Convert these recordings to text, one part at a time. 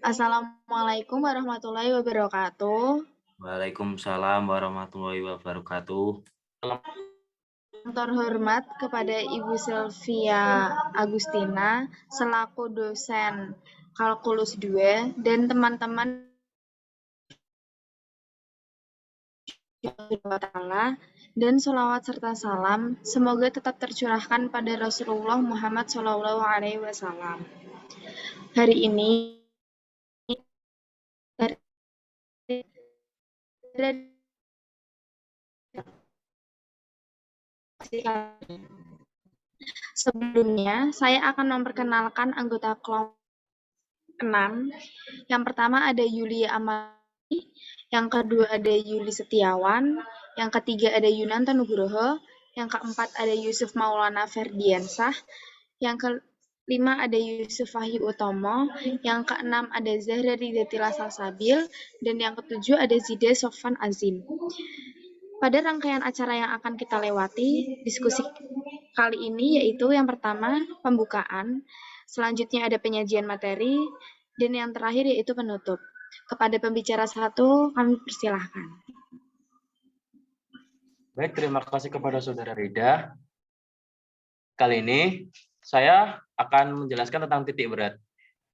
Assalamualaikum warahmatullahi wabarakatuh. Waalaikumsalam warahmatullahi wabarakatuh. Yang terhormat kepada Ibu Sylvia Agustina selaku dosen Kalkulus 2 dan teman-teman dan sholawat serta salam semoga tetap tercurahkan pada Rasulullah Muhammad SAW. Hari ini sebelumnya saya akan memperkenalkan anggota kelompok 6. Yang pertama ada Yulia Amali, yang kedua ada Yuli Setiawan, yang ketiga ada Yunanto Nugroho, yang keempat ada Yusuf Maulana Ferdiansah, yang kelima ada Yusuf Wahyu Utomo, yang keenam ada Zahra Ridhatila Salsabil, dan yang ketujuh ada Zide Sofwan Azim. Pada rangkaian acara yang akan kita lewati, diskusi kali ini yaitu yang pertama pembukaan, selanjutnya ada penyajian materi, dan yang terakhir yaitu penutup. Kepada pembicara satu, kami persilahkan. Baik, terima kasih kepada Saudara Rida. Kali ini saya akan menjelaskan tentang titik berat.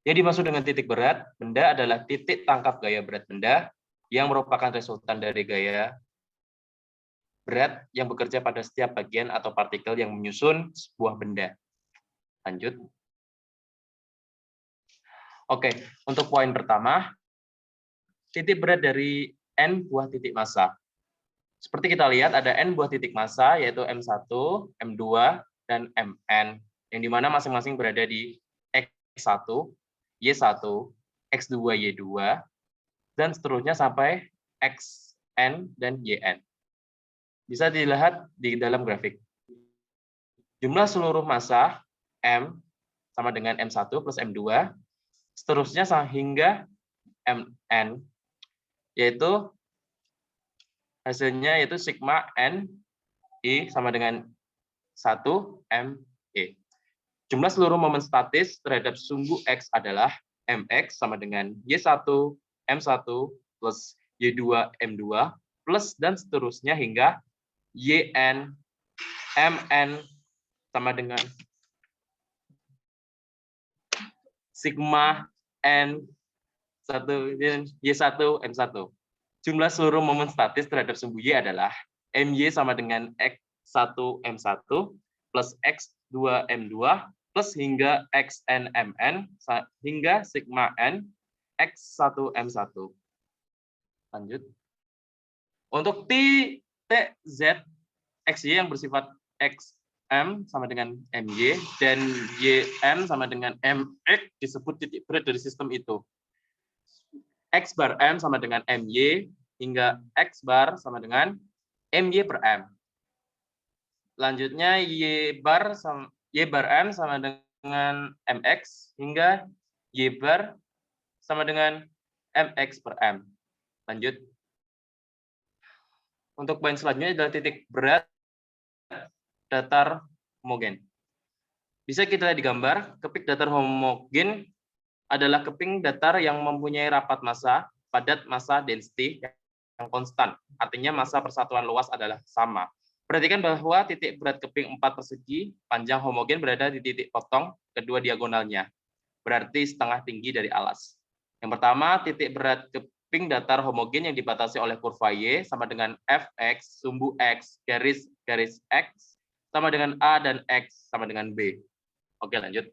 Yang dimaksud dengan titik berat, benda adalah titik tangkap gaya berat benda yang merupakan resultan dari gaya berat yang bekerja pada setiap bagian atau partikel yang menyusun sebuah benda. Lanjut. Oke, untuk poin pertama, titik berat dari N buah titik massa. Seperti kita lihat ada N buah titik massa, yaitu M1, M2, dan Mn, yang dimana masing-masing berada di X1, Y1, X2, Y2, dan seterusnya sampai Xn dan Yn. Bisa dilihat di dalam grafik. Jumlah seluruh massa M sama dengan M1 plus M2, seterusnya hingga Mn, yaitu hasilnya yaitu sigma N I sama dengan 1 ME. Jumlah seluruh momen statis terhadap sumbu X adalah Mx sama dengan Y1 M1 plus Y2 M2 plus dan seterusnya hingga Yn Mn sama dengan sigma N1 Y1 M1. Jumlah seluruh momen statis terhadap sumbu Y adalah My sama dengan X1 M1 plus X2 M2 plus hingga Xn-Mn hingga sigma N X1 M1. Lanjut. Untuk titik Z XY yang bersifat Xm sama dengan My dan Yn sama dengan Mx disebut titik berat dari sistem itu. X bar M sama dengan My hingga X bar sama dengan My per M. Lanjutnya Y bar M sama dengan Mx hingga Y bar sama dengan Mx per M. Lanjut. Untuk poin selanjutnya adalah titik berat datar homogen. Bisa kita lihat di gambar, keping datar homogen adalah keping datar yang mempunyai rapat massa, padat massa, density yang konstan. Artinya massa persatuan luas adalah sama. Perhatikan bahwa titik berat keping 4 persegi panjang homogen berada di titik potong kedua diagonalnya. Berarti setengah tinggi dari alas. Yang pertama, titik berat keping datar homogen yang dibatasi oleh kurva Y sama dengan Fx sumbu X garis X sama dengan A dan X sama dengan B. Oke, lanjut.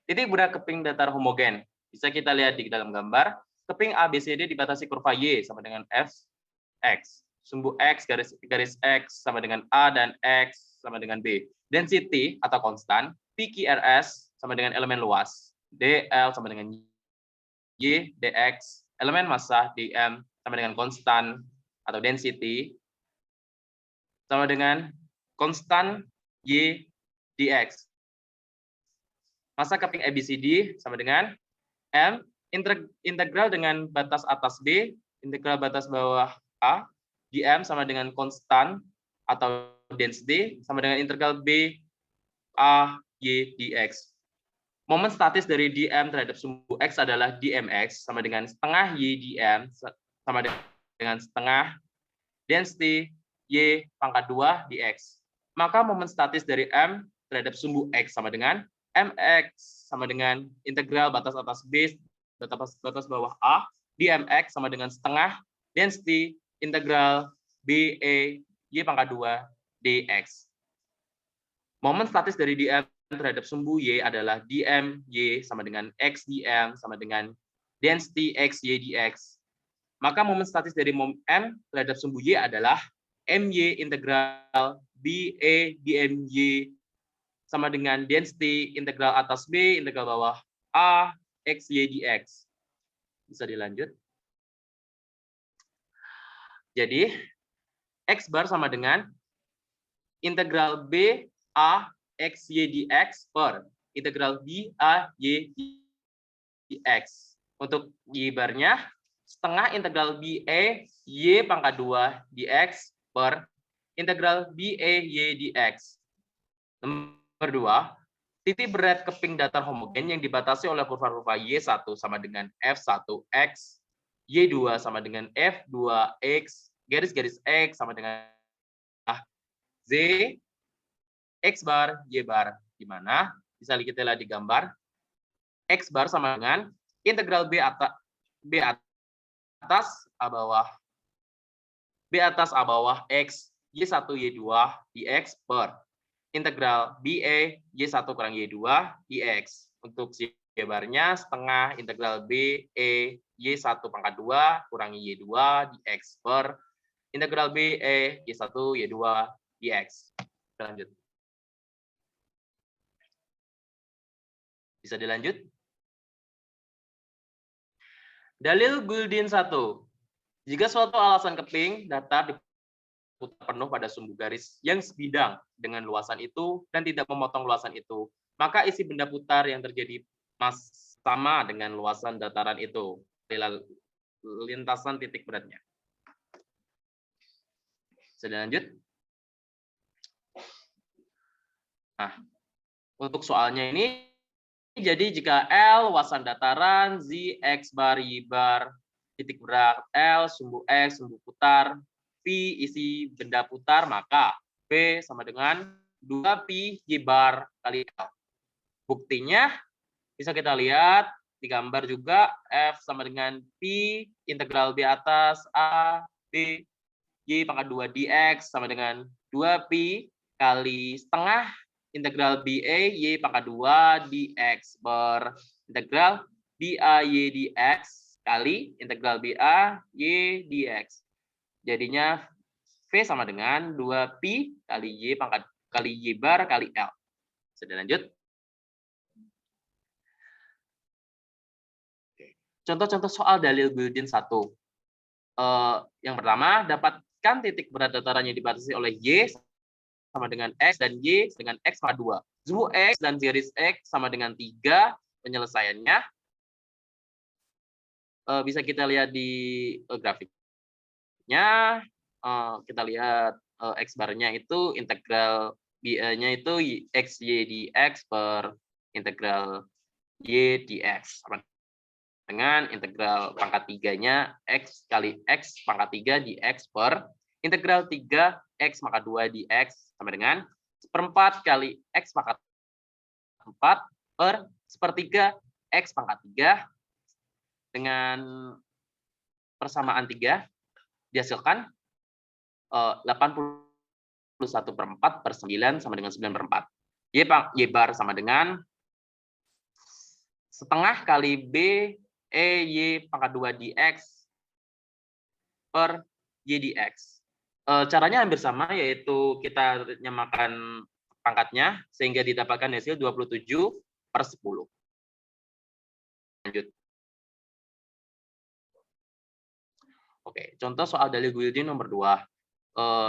Titik berat keping datar homogen. Bisa kita lihat di dalam gambar. Keping ABCD dibatasi kurva Y sama dengan Fx. Sumbu X garis X sama dengan A dan X sama dengan B. Density atau konstan PQRS sama dengan elemen luas. DL sama dengan Y dx. Elemen massa dm sama dengan konstan atau density sama dengan konstan Y dx. Massa keping ABCD sama dengan M integral dengan batas atas B, integral batas bawah A, dm sama dengan konstan atau density sama dengan integral B A Y dx. Momen statis dari dm terhadap sumbu x adalah dmx sama dengan setengah y dm sama dengan setengah density y pangkat 2 dx. Maka momen statis dari m terhadap sumbu x sama dengan mx sama dengan integral batas atas b batas bawah a dmx sama dengan setengah density integral b e y pangkat 2 dx. Momen statis dari dm terhadap sumbu y adalah dm y sama dengan x dm sama dengan density x y dx. Maka momen statis dari m terhadap sumbu y adalah my integral b e dm y sama dengan density integral atas b integral bawah a x y dx. Bisa dilanjut. Jadi x bar sama dengan integral b a x y dx per integral b a y dx. Untuk y barnya setengah integral b e y pangkat 2 dx per integral b e y dx. Nomor 2, titik berat keping datar homogen yang dibatasi oleh kurva y1 sama dengan f1x, y2 sama dengan f2x, garis-garis x sama dengan z x bar, y bar, di mana bisa kita lihat di gambar. X bar sama dengan integral b atas a bawah x y1 y2 dx per integral BE y1 kurang y2 dx. Untuk y barnya setengah integral BE y1 pangkat 2 kurang y2 dx per integral BE y1 y2 dx. Lanjut. Bisa dilanjut? Dalil Guldin 1. Jika suatu alasan keping datar diputar penuh pada sumbu garis yang sebidang dengan luasan itu dan tidak memotong luasan itu, maka isi benda putar yang terjadi sama dengan luasan dataran itu. Lintasan titik beratnya. Bisa dilanjut? Nah, untuk soalnya ini, jadi jika L luasan dataran, Z, X bar, Y bar, titik berat, L sumbu X, sumbu putar, P isi benda putar, maka P sama dengan 2Pi Y bar kali L. Buktinya bisa kita lihat di gambar juga, F sama dengan P integral B atas A, B, Y pangkat 2 dx sama dengan 2Pi kali setengah integral BA Y pangkat 2 dx per integral BA Y dx kali integral BA Y dx. Jadinya V sama dengan 2Pi kali Y pangkat kali Y bar kali L. Sudah lanjut. Contoh-contoh soal dalil Guldin 1. Yang pertama, dapatkan titik berat dataran yang dibatasi oleh Y sama dengan X dan Y dengan X sama 2. Sumbu X dan garis X sama dengan 3. Penyelesaiannya bisa kita lihat di grafiknya. Kita lihat X barnya itu integral B-nya itu X Y dx per integral Y dx. Sama dengan integral pangkat 3-nya X kali X pangkat 3 dx per integral 3x pangkat 2 dx sama dengan seperempat kali x pangkat 4 per sepertiga x pangkat 3 dengan persamaan 3 dihasilkan 81/4 per 9 sama dengan 9/4. Y bar sama dengan setengah kali B E Y pangkat 2 dx per Y dx. Caranya hampir sama, yaitu kita nyamakan pangkatnya sehingga didapatkan hasil 27/10. Lanjut. Oke, contoh soal dalil Guldin nomor 2.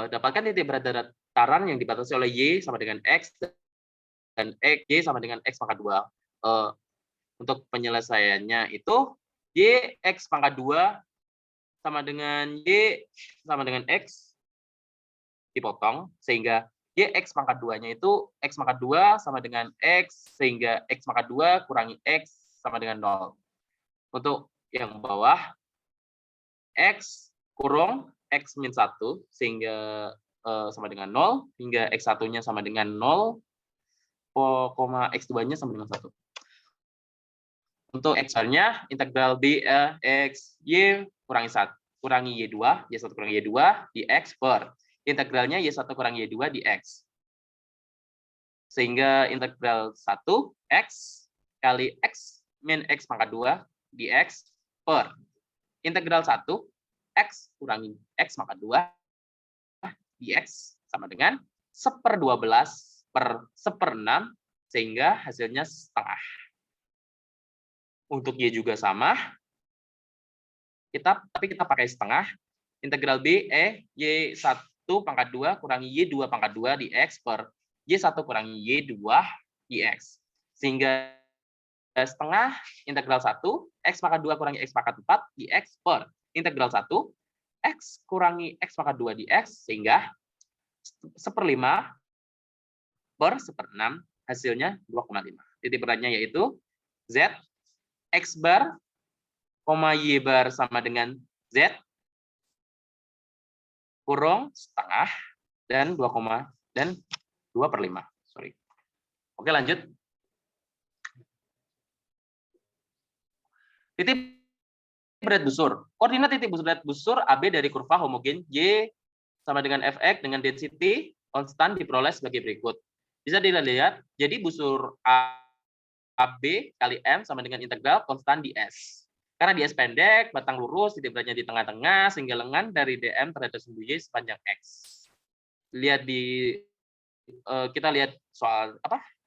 Dapatkan titik berat dataran yang dibatasi oleh Y sama dengan X dan Y sama dengan X pangkat 2. Untuk penyelesaiannya itu Y X pangkat 2 sama dengan Y sama dengan X dipotong sehingga Y X pangkat 2-nya itu X pangkat 2 sama dengan X, sehingga X pangkat 2 kurangi X sama dengan 0. Untuk yang bawah, X kurung X min 1, sehingga sama dengan 0, hingga X1-nya sama dengan 0, X2-nya sama dengan 1. Untuk X-bar-nya, integral X Y kurangi Y2, Y1 kurangi Y2 dx per integralnya Y1 kurangi Y2 dx. Sehingga integral 1 X kali X min X pangkat 2 dx per integral 1 X kurangi X pangkat 2 dx sama dengan 1/12 per 1/6, sehingga hasilnya setengah. Untuk Y juga sama, tapi kita pakai setengah. Integral Y1 pangkat 2 kurangi Y2 pangkat 2 dx per Y1 kurangi Y2 dx. Sehingga setengah integral 1 X pangkat 2 kurangi X pangkat 4 dx per integral 1 X kurangi X pangkat 2 dx, sehingga 1/5 per 1/6, hasilnya 2,5. Titik beratnya yaitu Z X bar, Y bar sama dengan Z kurung setengah dan 2/5. Sorry. Oke, lanjut. Titik berat busur. Koordinat titik berat busur AB dari kurva homogen Y sama dengan Fx dengan density konstan diperoleh sebagai berikut. Bisa dilihat, jadi busur AB kali M sama dengan integral konstan ds. Karena ds pendek, batang lurus, titik beratnya di tengah-tengah, sehingga lengan dari dm terhadap sumbu Y sepanjang X. Lihat kita lihat soal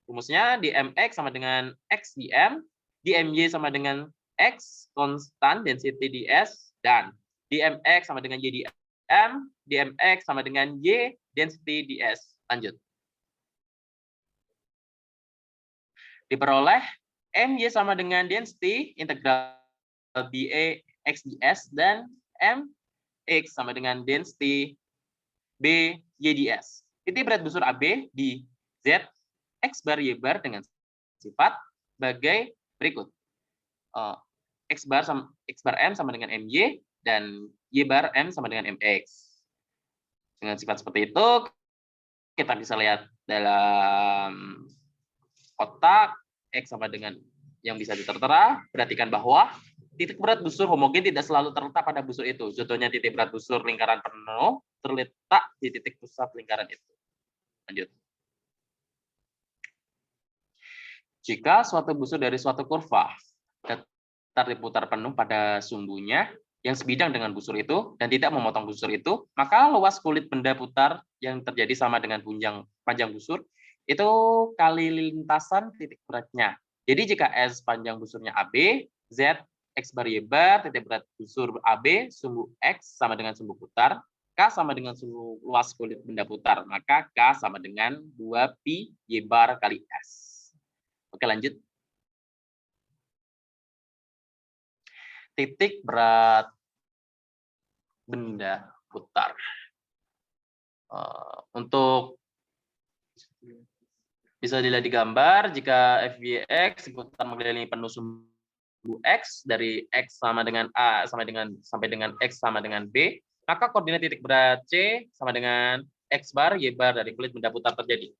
rumusnya. Dmx sama dengan X dm, dmy sama dengan X konstan density ds, dan dmx sama dengan Y dm, dmx sama dengan Y density ds. Lanjut. Diperoleh my sama dengan density integral X ds dan mx sama dengan density B Y ds. Titik berat busur AB di Z X bar Y bar dengan sifat sebagai berikut. X bar M sama dengan MY dan Y bar M sama dengan MX. Dengan sifat seperti itu, kita bisa lihat dalam kotak X sama dengan yang bisa ditertera. Perhatikan bahwa titik berat busur homogen tidak selalu terletak pada busur itu. Contohnya titik berat busur lingkaran penuh terletak di titik pusat lingkaran itu. Lanjut. Jika suatu busur dari suatu kurva datar diputar penuh pada sumbunya yang sebidang dengan busur itu dan tidak memotong busur itu, maka luas kulit benda putar yang terjadi sama dengan panjang busur itu kali lintasan titik beratnya. Jadi jika S panjang busurnya AB, Z X bar Y bar, titik berat busur AB, sumbu X sama dengan sumbu putar, K sama dengan sumbu luas kulit benda putar, maka K sama dengan 2pi Y bar kali S. Oke, lanjut. Titik berat benda putar. Untuk bisa dilihat di gambar, jika Fvx diputar mengelilingi penuh sumbu X dari X sama dengan A sampai dengan X sama dengan B, maka koordinat titik berat C sama dengan X bar Y bar dari kulit benda putar terjadi.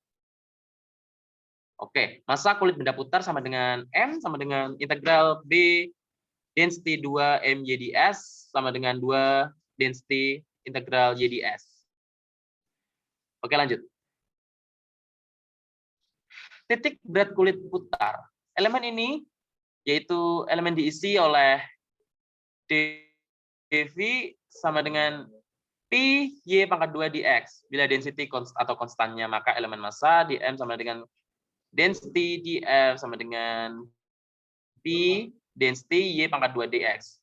Oke, masa kulit benda putar sama dengan M sama dengan integral B density 2 MY ds sama dengan 2 density integral Y ds. Oke, lanjut. Titik berat kulit putar. Elemen ini yaitu elemen diisi oleh dV sama dengan pi Y pangkat 2 dx. Bila density atau konstannya, maka elemen massa dm sama dengan density df sama dengan pi density Y pangkat 2 dx.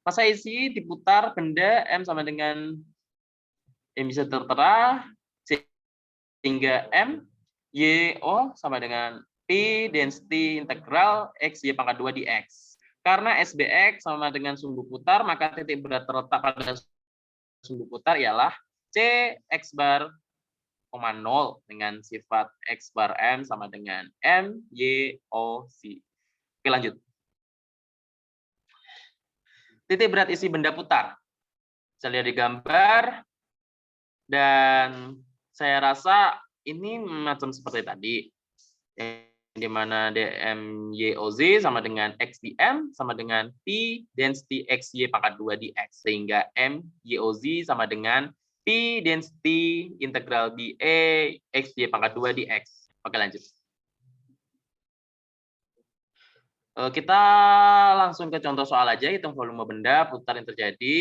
Massa isi diputar benda M sama dengan yang bisa tertera, sehingga M, Y, O sama dengan pi density integral X Y pangkat 2 dx. Karena SBX sama dengan sumbu putar, maka titik berat terletak pada sumbu putar ialah C X bar, 0 dengan sifat X bar M sama dengan M, Y, O, C. Oke, lanjut. Titik berat isi benda putar. Bisa lihat di gambar. Dan saya rasa ini macam seperti tadi. Di mana dm/y/oz sama dengan x di m sama dengan p density xy pangkat 2 di x. Sehingga m/y/oz sama dengan p density integral dA xy pangkat 2 di x. Oke, lanjut. Kita langsung ke contoh soal aja, hitung volume benda putar yang terjadi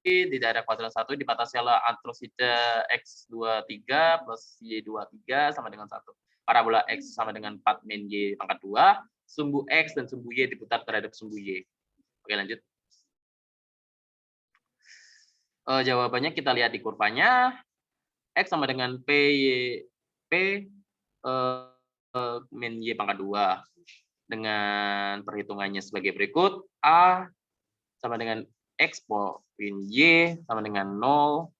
di daerah kuadran 1 dibatasi oleh antrosida X23 plus Y23 sama dengan 1. Parabola X sama dengan 4 min Y pangkat 2, sumbu X dan sumbu Y diputar terhadap sumbu Y. Oke, lanjut. Jawabannya kita lihat di kurvanya. X sama dengan P min Y pangkat 2. Dengan perhitungannya sebagai berikut. A sama dengan X poin Y sama dengan 0.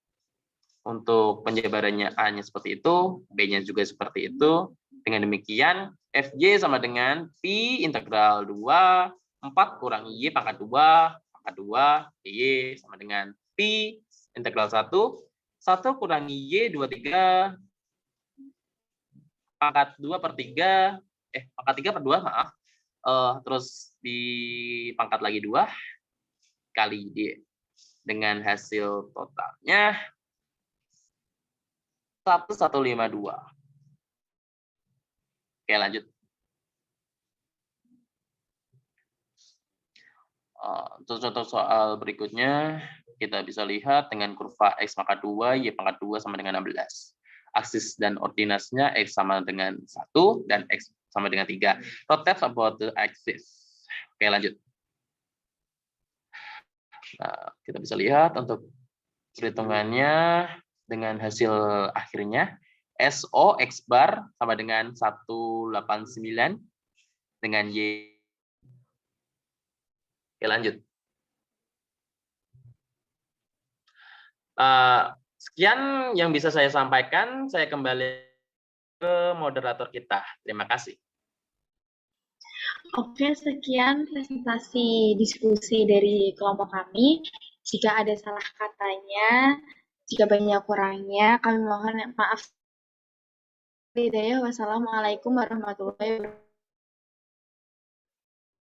Untuk penjabarannya A-nya seperti itu, B-nya juga seperti itu. Dengan demikian, FY sama dengan Pi integral 2, 4 kurang Y pangkat 2, Y sama dengan Pi integral 1, 1 kurang Y 23, pangkat 2 per 3, pangkat 3 per 2, maaf. Terus dipangkat lagi 2 kali D. Dengan hasil totalnya 1152. Oke, lanjut. Untuk contoh soal berikutnya, kita bisa lihat dengan kurva X pangkat 2, Y pangkat 2 sama dengan 16. Aksis dan ordinasinya X sama dengan 1 dan X sama dengan 3. Rotate about the axis. Oke, lanjut. Nah, kita bisa lihat untuk perhitungannya dengan hasil akhirnya SO X bar sama dengan 189 dengan Y. Oke, lanjut. Sekian yang bisa saya sampaikan. Saya kembali ke moderator kita. Terima kasih. Oke, sekian presentasi diskusi dari kelompok kami. Jika ada salah katanya, jika banyak kurangnya, kami mohon maaf. Wassalamualaikum warahmatullahi wabarakatuh.